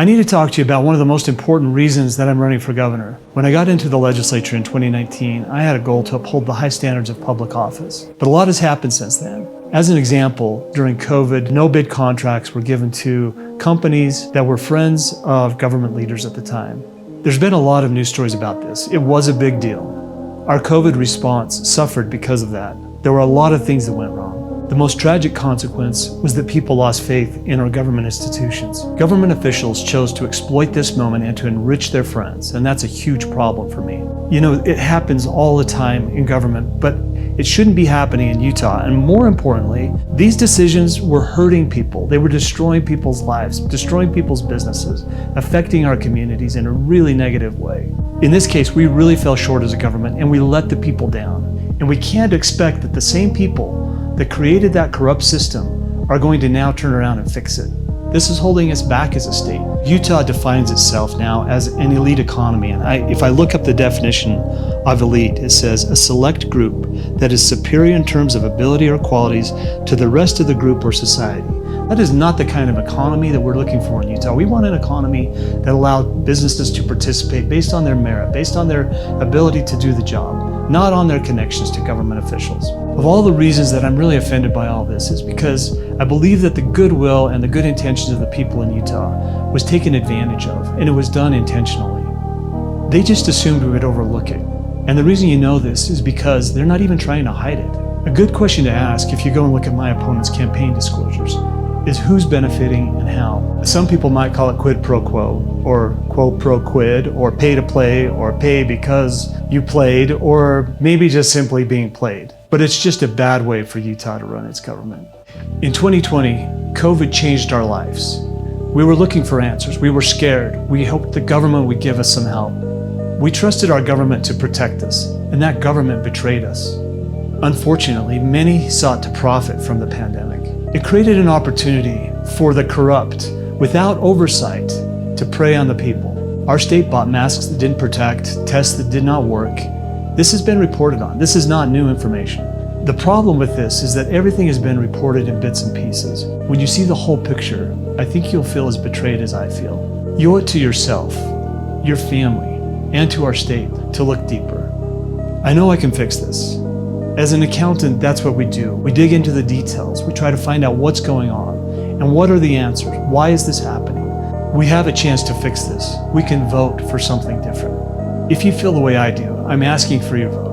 I need to talk to you about one of the most important reasons that I'm running for governor. When I got into the legislature in 2019, I had a goal to uphold the high standards of public office. But a lot has happened since then. As an example, during COVID, no bid contracts were given to companies that were friends of government leaders at the time. There's been a lot of news stories about this. It was a big deal. Our COVID response suffered because of that. There were a lot of things that went wrong. The most tragic consequence was that people lost faith in our government institutions. Government officials chose to exploit this moment and to enrich their friends, and that's a huge problem for me. You know, it happens all the time in government, but it shouldn't be happening in Utah. And more importantly, these decisions were hurting people. They were destroying people's lives, destroying people's businesses, affecting our communities in a really negative way. In this case, we really fell short as a government and we let the people down. And we can't expect that the same people that created that corrupt system are going to now turn around and fix it. This is holding us back as a state. Utah defines itself now as an elite economy, and if I look up the definition of elite, it says a select group that is superior in terms of ability or qualities to the rest of the group or society. That is not the kind of economy that we're looking for in Utah. We want an economy that allows businesses to participate based on their merit, based on their ability to do the job, not on their connections to government officials. Of all the reasons that I'm really offended by all this is because I believe that the goodwill and the good intentions of the people in Utah was taken advantage of, and it was done intentionally. They just assumed we would overlook it. And the reason you know this is because they're not even trying to hide it. A good question to ask if you go and look at my opponent's campaign disclosures is who's benefiting and how. Some people might call it quid pro quo, or quo pro quid, or pay to play, or pay because you played, or maybe just simply being played. But it's just a bad way for Utah to run its government. In 2020, COVID changed our lives. We were looking for answers. We were scared. We hoped the government would give us some help. We trusted our government to protect us, and that government betrayed us. Unfortunately, many sought to profit from the pandemic. It created an opportunity for the corrupt, without oversight, to prey on the people. Our state bought masks that didn't protect, tests that did not work. This has been reported on. This is not new information. The problem with this is that everything has been reported in bits and pieces. When you see the whole picture, I think you'll feel as betrayed as I feel. You owe it to yourself, your family, and to our state to look deeper. I know I can fix this. As an accountant, that's what we do. We dig into the details. We try to find out what's going on and what are the answers. Why is this happening? We have a chance to fix this. We can vote for something different. If you feel the way I do, I'm asking for your vote.